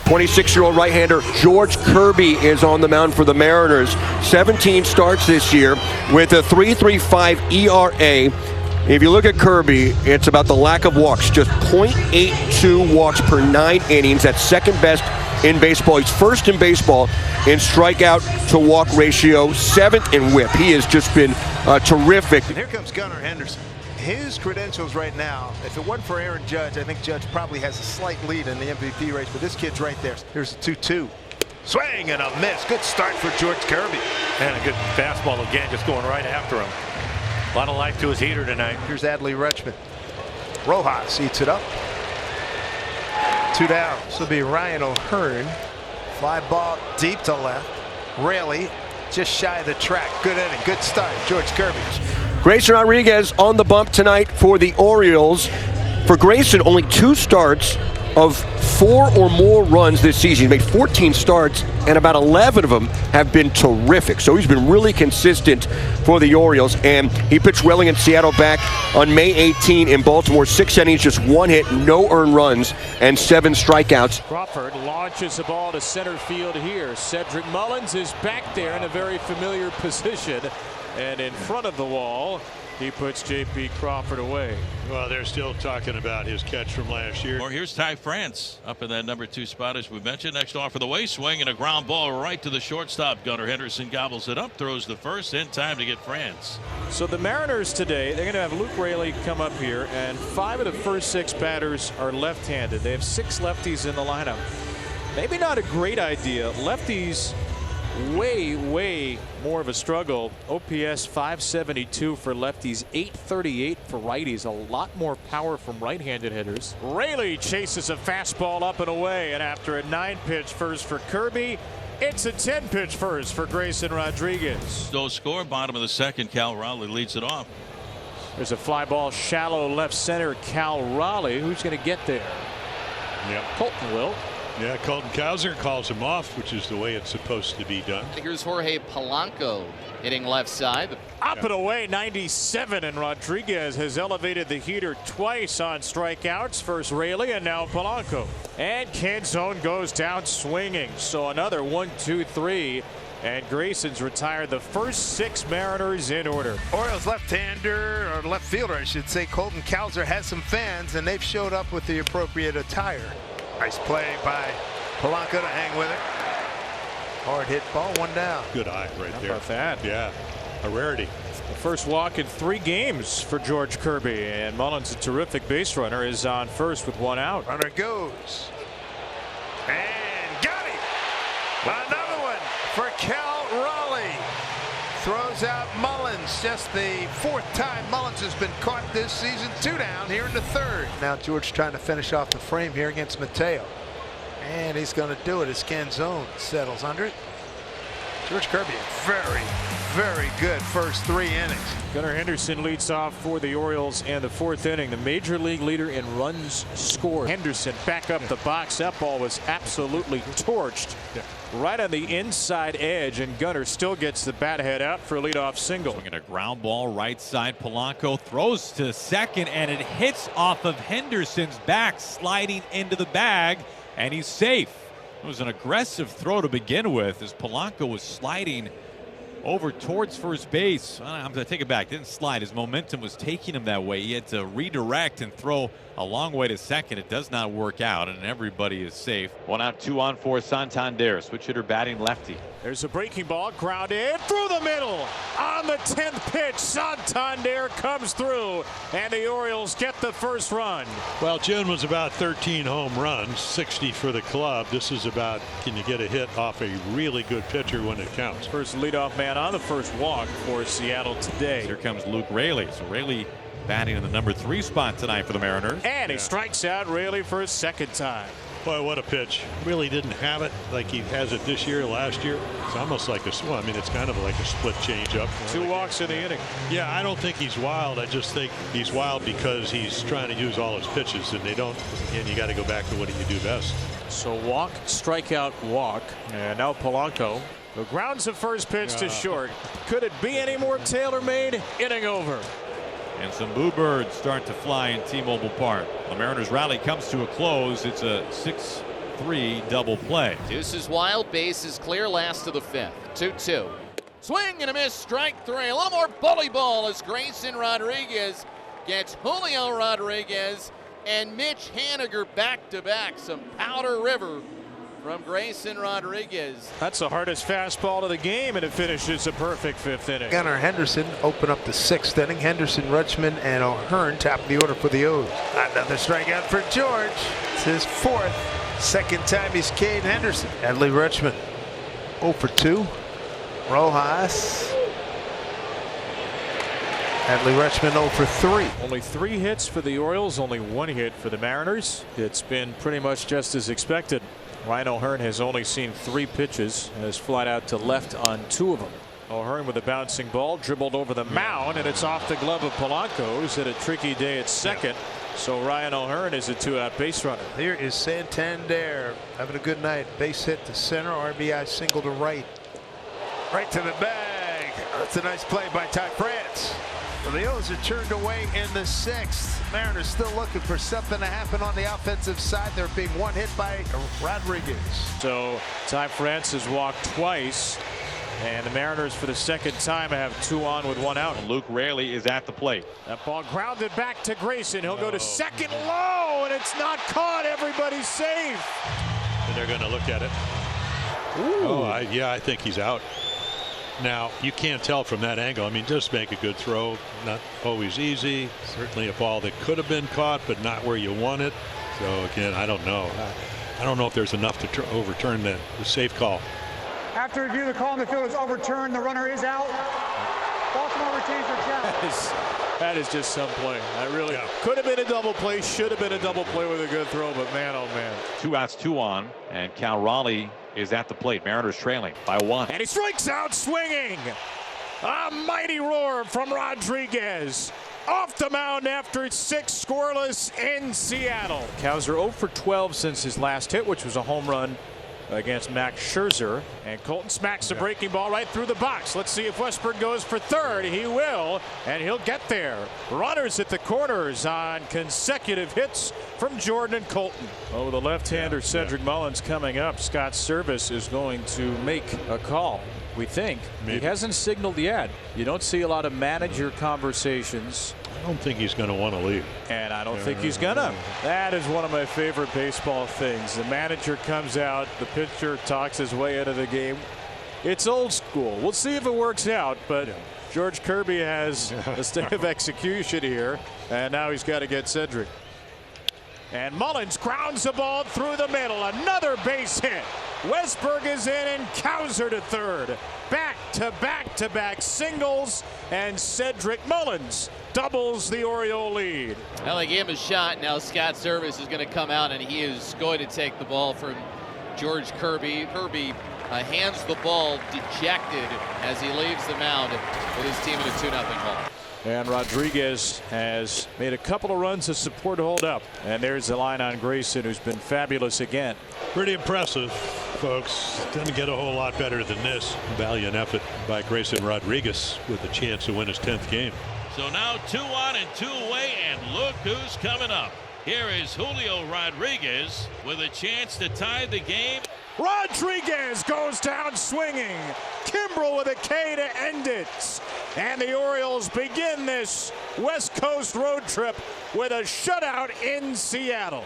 26-year-old right-hander George Kirby is on the mound for the Mariners. 17 starts this year with a 3.35 ERA. If you look at Kirby, it's about the lack of walks, just 0.82 walks per 9 innings. That's second best in baseball. He's first in baseball in strikeout to walk ratio, 7th in whip. He has just been terrific. And here comes Gunnar Henderson. His credentials right now, if it wasn't for Aaron Judge, I think Judge probably has a slight lead in the MVP race, but this kid's right there. Here's a 2-2. Swing and a miss. Good start for George Kirby. And a good fastball again, just going right after him. A lot of life to his heater tonight. Here's Adley Rutschman. Rojas eats it up. 2 down. This will be Ryan O'Hearn. Fly ball deep to left. Raley just shy of the track. Good inning. Good start. George Kirby. Grayson Rodríguez on the bump tonight for the Orioles. For Grayson, only 2 starts of 4 or more runs this season. He made 14 starts, and about 11 of them have been terrific. So he's been really consistent for the Orioles, and he pitched well against Seattle back on May 18 in Baltimore. 6 innings, just 1 hit, no earned runs, and 7 strikeouts. Crawford launches the ball to center field here. Cedric Mullins is back there in a very familiar position. And in front of the wall, he puts J.P. Crawford away. Well, they're still talking about his catch from last year. Or here's Ty France up in that number 2 spot, as we mentioned. Next off for the way, swing and a ground ball right to the shortstop. Gunnar Henderson gobbles it up, throws the first in time to get France. So the Mariners today, they're going to have Luke Raley come up here, and 5 of the first 6 batters are left-handed. They have 6 lefties in the lineup. Maybe not a great idea. Lefties way more of a struggle. OPS 572 for lefties, 838 for righties. A lot more power from right-handed hitters. Raley chases a fastball up and away, and after a 9-pitch first for Kirby, it's a 10-pitch first for Grayson Rodríguez. No score, bottom of the 2nd. Cal Raleigh leads it off. There's a fly ball shallow left center. Cal Raleigh, who's going to get there? Yep. Colton will. Yeah, Colton Cowser calls him off, which is the way it's supposed to be done. Here's Jorge Polanco hitting left side. Up and away, 97, and Rodríguez has elevated the heater twice on strikeouts. First Raley and now Polanco. And Canzone goes down swinging. So another 1-2-3. And Grayson's retired the first 6 Mariners in order. Orioles left-hander, or left fielder, I should say, Colton Cowser has some fans, and they've showed up with the appropriate attire. Nice play by Polanco to hang with it. Hard hit ball, 1 down. Good eye right there. How about that? Yeah, a rarity. The first walk in 3 games for George Kirby, and Mullins, a terrific base runner, is on first with 1 out. Runner goes. And got him. Another one for Cal Raleigh. Throws out Mullins. Just the 4th time Mullins has been caught this season. 2 down here in the 3rd. Now George trying to finish off the frame here against Mateo. And he's going to do it as Canzone settles under it. George Kirby, very good first 3 innings. Gunnar Henderson leads off for the Orioles in the 4th inning. The major league leader in runs scored. Henderson back up the box. That ball was absolutely torched. Right on the inside edge, and Gunnar still gets the bat head out for a leadoff single. Swinging a ground ball right side. Polanco throws to second, and it hits off of Henderson's back, sliding into the bag, and he's safe. It was an aggressive throw to begin with as Polanco was sliding over towards first base. I'm going to take it back. Didn't slide. His momentum was taking him that way. He had to redirect and throw a long way to second. It does not work out, and everybody is safe. 1 out, 2 on for Santander. Switch hitter batting lefty. There's a breaking ball, grounded through the middle. On the 10th pitch, Santander comes through, and the Orioles get the first run. Well, June was about 13 home runs, 60 for the club. This is about, can you get a hit off a really good pitcher when it counts? First leadoff man on the first walk for Seattle today. Here comes Luke Raley. So Raley batting in the number 3 spot tonight for the Mariners. And he strikes out Raley for a 2nd time. Boy, what a pitch. Really didn't have it like he has it this year, last year. It's almost like I mean, it's kind of like a split changeup. 2 walks in the inning. Yeah, I don't think he's wild. I just think he's wild because he's trying to use all his pitches, and they don't. Again, you got to go back to what you do best. So walk, strikeout, walk. And now Polanco. The grounds of first pitch to short. Could it be any more tailor-made? Inning over. And some boo birds start to fly in T-Mobile Park. The Mariners rally comes to a close. It's a 3 double play. Deuces wild, base is clear, last of the 5th. 2-2. Swing and a miss, strike 3. A little more bully ball as Grayson Rodríguez gets Julio Rodríguez and Mitch Haniger back to back. Some Powder River from Grayson Rodríguez. That's the hardest fastball of the game, and it finishes a perfect 5th inning. Gunnar Henderson open up the 6th inning. Henderson, Rutschman, and O'Hearn top the order for the O's. Another strikeout for George. It's his 4th. Second time he's K'd Henderson. Adley Rutschman 0 for 2. Rojas. Adley Rutschman 0 for 3. Only 3 hits for the Orioles, only 1 hit for the Mariners. It's been pretty much just as expected. Ryan O'Hearn has only seen 3 pitches and has flied out to left on 2 of them. O'Hearn with a bouncing ball, dribbled over the mound, and it's off the glove of Polanco, who's had a tricky day at second. So Ryan O'Hearn is a 2-out base runner. Here is Santander having a good night. Base hit to center, RBI single to right. Right to the bag. That's a nice play by Ty France. Well, the O's are turned away in the 6th. Mariners still looking for something to happen on the offensive side. They're being one hit by Rodríguez. So Ty France has walked twice, and the Mariners for the 2nd time have 2 on with 1 out. Luke Raley is at the plate. That ball grounded back to Grayson. He'll go to second low, and it's not caught. Everybody's safe. And they're going to look at it. Oh, yeah, I think he's out. Now, you can't tell from that angle. I mean, just make a good throw. Not always easy. Certainly a ball that could have been caught, but not where you want it. So, again, I don't know. I don't know if there's enough to overturn the safe call. After review, the call on the field is overturned. The runner is out. Baltimore retains their challenge. That is just some play. That really could have been a double play, should have been a double play with a good throw, but man, oh man. 2 outs, 2 on, and Cal Raleigh is at the plate. Mariners trailing by 1. And he strikes out swinging. A mighty roar from Rodríguez. Off the mound after 6 scoreless in Seattle. Cows are 0 for 12 since his last hit, which was a home run against Max Scherzer. And Colton smacks the breaking ball right through the box. Let's see if Westburg goes for 3rd. He will, and he'll get there. Runners at the corners on consecutive hits from Jordan and Colton. Oh, the left-hander Cedric Mullins coming up. Scott Service is going to make a call. We think. Maybe. He hasn't signaled yet. You don't see a lot of manager conversations. I don't think he's going to want to leave. And I don't think he's gonna. That is one of my favorite baseball things. The manager comes out, the pitcher talks his way out of the game. It's old school. We'll see if it works out, but George Kirby has a state of execution here, and now he's got to get Cedric. And Mullins grounds the ball through the middle. Another base hit. Westburg is in, and Cowser to 3rd. Back-to-back singles, and Cedric Mullins doubles the Oriole lead. Well, they gave him a shot. Now Scott Service is going to come out, and he is going to take the ball from George Kirby. Kirby hands the ball dejected as he leaves the mound with his team in a 2-0 haul. And Rodríguez has made a couple of runs to support hold up. And there's the line on Grayson, who's been fabulous again. Pretty impressive, folks. Doesn't get a whole lot better than this. Valiant effort by Grayson Rodríguez with a chance to win his 10th game. So now 2 on and 2 away, and look who's coming up. Here is Julio Rodríguez with a chance to tie the game. Rodríguez goes down swinging. Kimbrel with a K to end it. And the Orioles begin this West Coast road trip with a shutout in Seattle.